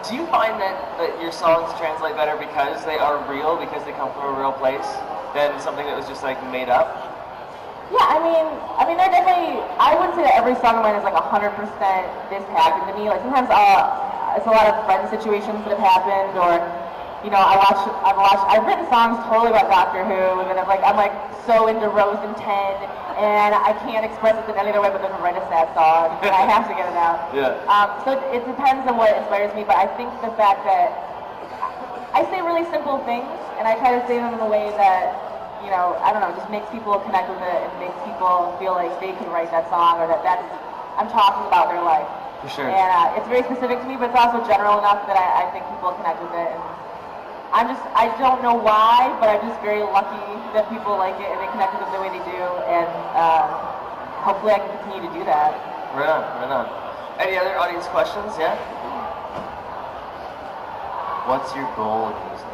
Do you find that your songs translate better because they are real, because they come from a real place, than something that was just like made up? Yeah, I mean, they're definitely. I wouldn't say that every song of mine is like 100% this happened to me. Like sometimes it's a lot of friend situations that have happened, or you know, I've written songs totally about Doctor Who, and then I'm like so into Rose and Ten, and I can't express it in any other way but then write a sad song, and I have to get it out. Yeah. So it depends on what inspires me, but I think the fact that I say really simple things, and I try to say them in a way that, you know, I don't know, just makes people connect with it and makes people feel like they can write that song, or that's I'm talking about their life. For sure. And it's very specific to me, but it's also general enough that I think people connect with it. And I don't know why, but I'm just very lucky that people like it and they connect with it the way they do, and hopefully I can continue to do that. Right on, right on. Any other audience questions? Yeah? What's your goal in music?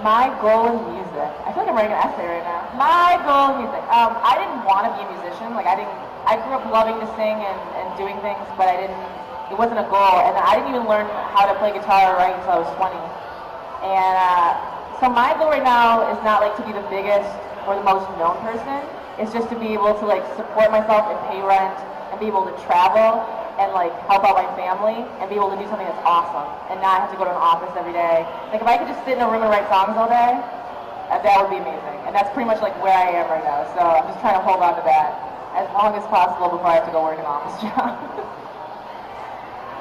My goal in music. I feel like I'm writing an essay right now. My goal in music. I didn't want to be a musician. Like I grew up loving to sing and doing things, but it wasn't a goal. And I didn't even learn how to play guitar or write until I was 20. And so my goal right now is not like to be the biggest or the most known person. It's just to be able to like support myself and pay rent and be able to travel and like help out my family and be able to do something that's awesome and not have to go to an office every day. Like if I could just sit in a room and write songs all day, that would be amazing. And that's pretty much like where I am right now. So I'm just trying to hold on to that as long as possible before I have to go work an office job.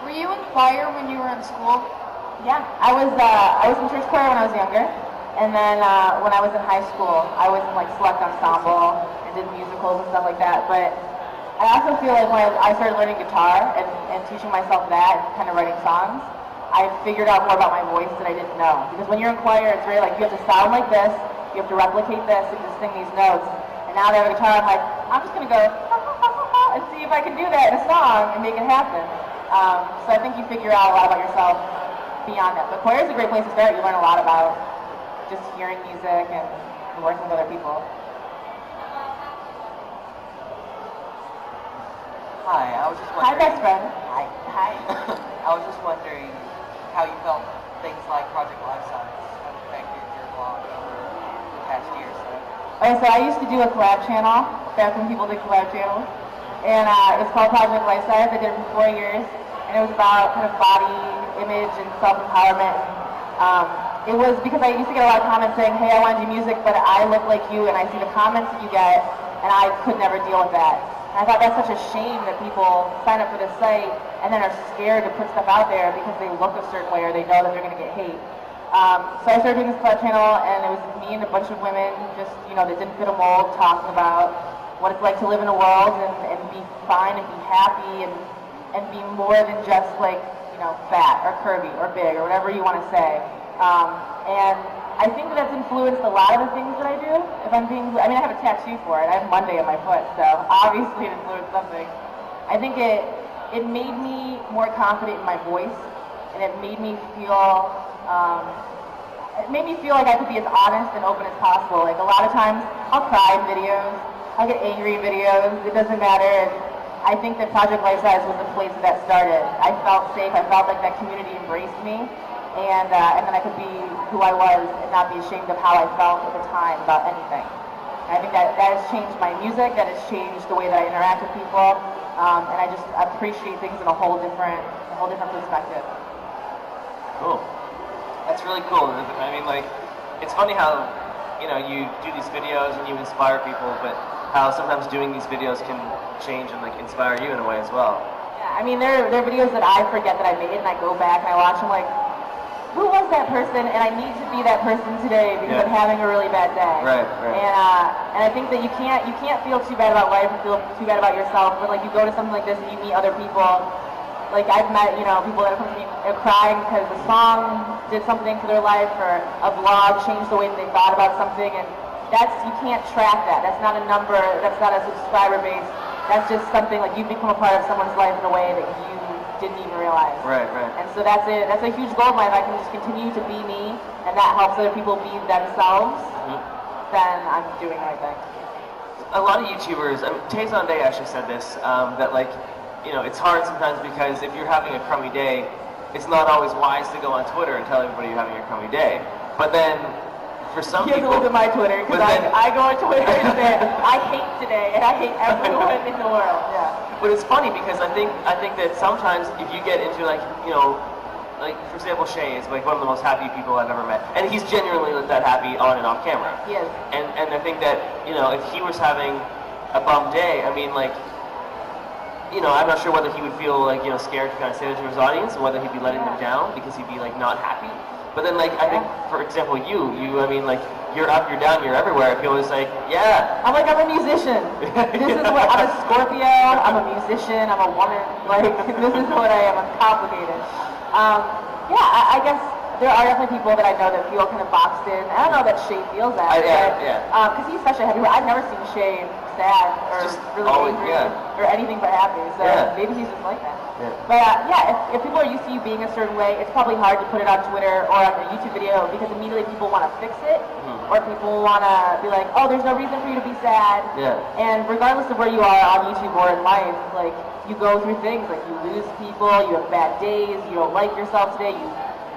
Were you in choir when you were in school? Yeah, I was in church choir when I was younger, and then when I was in high school, I was in like select ensemble and did musicals and stuff like that. But I also feel like when I started learning guitar and teaching myself that and kind of writing songs, I figured out more about my voice that I didn't know. Because when you're in choir, it's very like you have to sound like this, you have to replicate this, and just sing these notes. And now that I have a guitar, I'm like, I'm just gonna go and see if I can do that in a song and make it happen. So I think you figure out a lot about yourself beyond that. But choir is a great place to start. You learn a lot about just hearing music and working with other people. Hi, I was just wondering. Hi, best friend. Hi. Hi. I was just wondering how you felt things like Project Life Science have affected your blog over the past year or so. Okay, so I used to do a collab channel back when people did collab channels, and it's called Project Life Science. I did it for 4 years, and it was about kind of body image and self-empowerment. It was because I used to get a lot of comments saying, hey, I want to do music, but I look like you, and I see the comments that you get, and I could never deal with that. And I thought that's such a shame that people sign up for this site and then are scared to put stuff out there because they look a certain way or they know that they're going to get hate. So I started doing this collab channel, and it was me and a bunch of women just, you know, that didn't fit a mold, talking about what it's like to live in a world and be fine and be happy and be more than just like, you know, fat or curvy or big or whatever you want to say. And I think that's influenced a lot of the things that I do. If I'm being, I mean, I have a tattoo for it. I have Monday on my foot, so obviously it influenced something. I think it made me more confident in my voice, and it made me feel, like I could be as honest and open as possible. Like a lot of times, I'll cry in videos, I'll get angry in videos. It doesn't matter. And I think that Project Life Size was the place that started. I felt safe. I felt like that community embraced me. And then I could be who I was and not be ashamed of how I felt at the time about anything. And I think that has changed my music, that has changed the way that I interact with people, and I just appreciate things in a whole different perspective. Cool. That's really cool. I mean, like, it's funny how, you know, you do these videos and you inspire people, but how sometimes doing these videos can change and like inspire you in a way as well. Yeah, I mean, there are videos that I forget that I made, and I go back and I watch them like, who was that person? And I need to be that person today because I'm having a really bad day. Right. And I think that you can't feel too bad about life and feel too bad about yourself. But like you go to something like this and you meet other people. Like I've met, you know, people that have come to me crying because the song did something to their life, or a vlog changed the way that they thought about something. And you can't track that. That's not a number. That's not a subscriber base. That's just something like you've become a part of someone's life in a way that you didn't even realize. Right. And so that's it. That's a huge goal of mine. If I can just continue to be me, and that helps other people be themselves, then I'm doing the right thing. A lot of YouTubers, Tay Day actually said this, that like you know, it's hard sometimes because if you're having a crummy day, it's not always wise to go on Twitter and tell everybody you're having a crummy day. But then, for some you people... have to look at my Twitter, because I go on Twitter and say, I hate today, and I hate everyone in the world. Yeah. But it's funny because I think that sometimes if you get into like, you know, like for example, Shay is like one of the most happy people I've ever met, and he's genuinely that happy on and off camera. Yes. And I think that, you know, if he was having a bum day, I mean, like, you know, I'm not sure whether he would feel like, you know, scared to kind of say that to his audience, and whether he'd be letting them down because he'd be like not happy. But then, like, I think, for example, you, I mean, like, you're up, you're down, you're everywhere. I feel it's like, yeah. I'm like, I'm a musician. This is what, I'm a Scorpio, I'm a musician, I'm a woman. Like, this is what I am, I'm complicated. Yeah, I guess there are definitely people that I know that feel kind of boxed in. I don't know that Shay feels that. Because he's such a heavy, I've never seen Shay sad or just really angry or anything but happy. So maybe he's just like that. Yeah. But if people are used to you being a certain way, it's probably hard to put it on Twitter or on a YouTube video because immediately people want to fix it, or people want to be like, oh, there's no reason for you to be sad. Yeah. And regardless of where you are on YouTube or in life, like, you go through things, like you lose people, you have bad days, you don't like yourself today,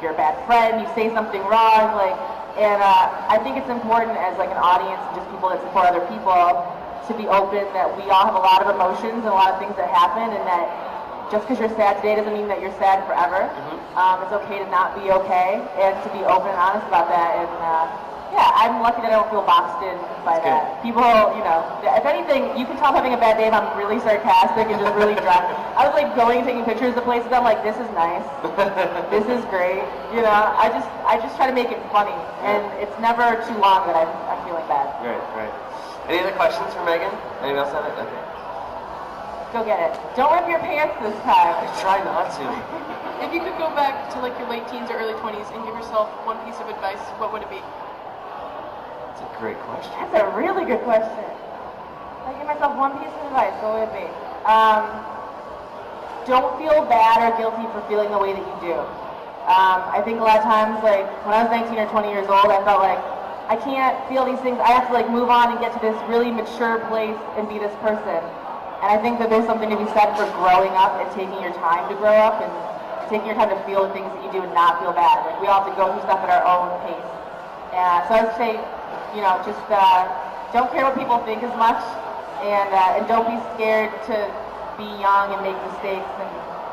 you're a bad friend, you say something wrong, like, and I think it's important as like an audience and just people that support other people to be open that we all have a lot of emotions and a lot of things that happen, and that just because you're sad today doesn't mean that you're sad forever. It's okay to not be okay, and to be open and honest about that. And yeah, I'm lucky that I don't feel boxed in by that. People, you know, if anything, you can tell I'm having a bad day if I'm really sarcastic and just really drunk. I was like going and taking pictures of places. I'm like, this is nice, this is great. You know, I just try to make it funny, and it's never too long that I'm feeling bad. Right. Any other questions for Meghan? Anyone else have it? Okay. Go get it. Don't rip your pants this time. I try not to. If you could go back to like your late teens or early 20s and give yourself one piece of advice, what would it be? That's a great question. That's a really good question. If I give myself one piece of advice, what would it be? Don't feel bad or guilty for feeling the way that you do. I think a lot of times, like, when I was 19 or 20 years old, I felt like, I can't feel these things. I have to like move on and get to this really mature place and be this person. And I think that there's something to be said for growing up and taking your time to grow up and taking your time to feel the things that you do and not feel bad. Like, we all have to go through stuff at our own pace. So I would say, you know, just don't care what people think as much, and don't be scared to be young and make mistakes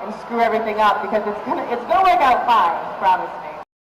and screw everything up, because it's gonna work out fine, I promise.